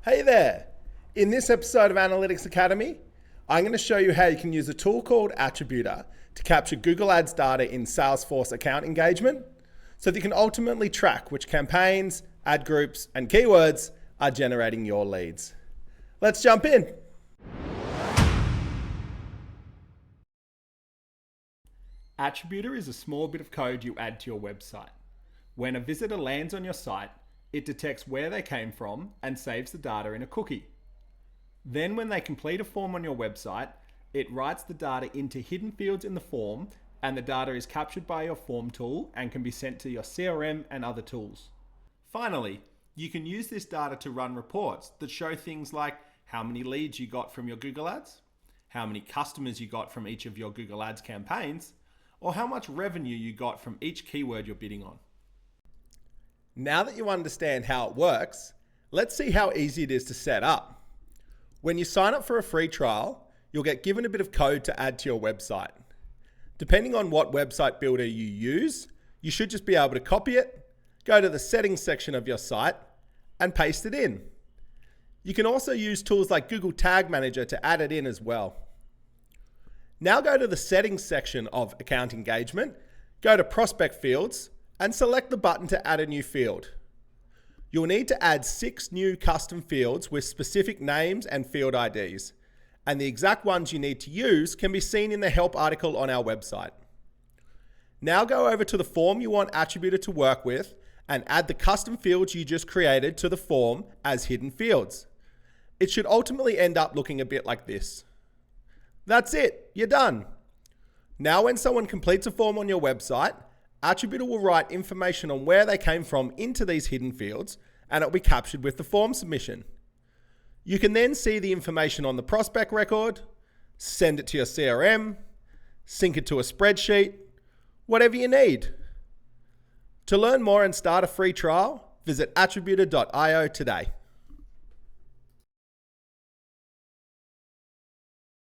Hey there! In this episode of Analytics Academy, I'm going to show you how you can use a tool called Attributor to capture Google Ads data in Salesforce Account Engagement so that you can ultimately track which campaigns, ad groups, and keywords are generating your leads. Let's jump in. Attributor is a small bit of code you add to your website. When a visitor lands on your site, it detects where they came from and saves the data in a cookie. Then when they complete a form on your website, it writes the data into hidden fields in the form, and the data is captured by your form tool and can be sent to your CRM and other tools. Finally, you can use this data to run reports that show things like how many leads you got from your Google Ads, how many customers you got from each of your Google Ads campaigns, or how much revenue you got from each keyword you're bidding on. Now that you understand how it works, let's see how easy it is to set up. When you sign up for a free trial, you'll get given a bit of code to add to your website. Depending on what website builder you use, you should just be able to copy it, go to the settings section of your site, and paste it in. You can also use tools like Google Tag Manager to add it in as well. Now go to the settings section of Account Engagement, go to Prospect Fields, and select the button to add a new field. You'll need to add 6 new custom fields with specific names and field IDs, and the exact ones you need to use can be seen in the help article on our website. Now go over to the form you want Attributor to work with and add the custom fields you just created to the form as hidden fields. It should ultimately end up looking a bit like this. That's it, you're done. Now when someone completes a form on your website, Attributor will write information on where they came from into these hidden fields, and it will be captured with the form submission. You can then see the information on the prospect record, send it to your CRM, sync it to a spreadsheet, whatever you need. To learn more and start a free trial, visit attributor.io today.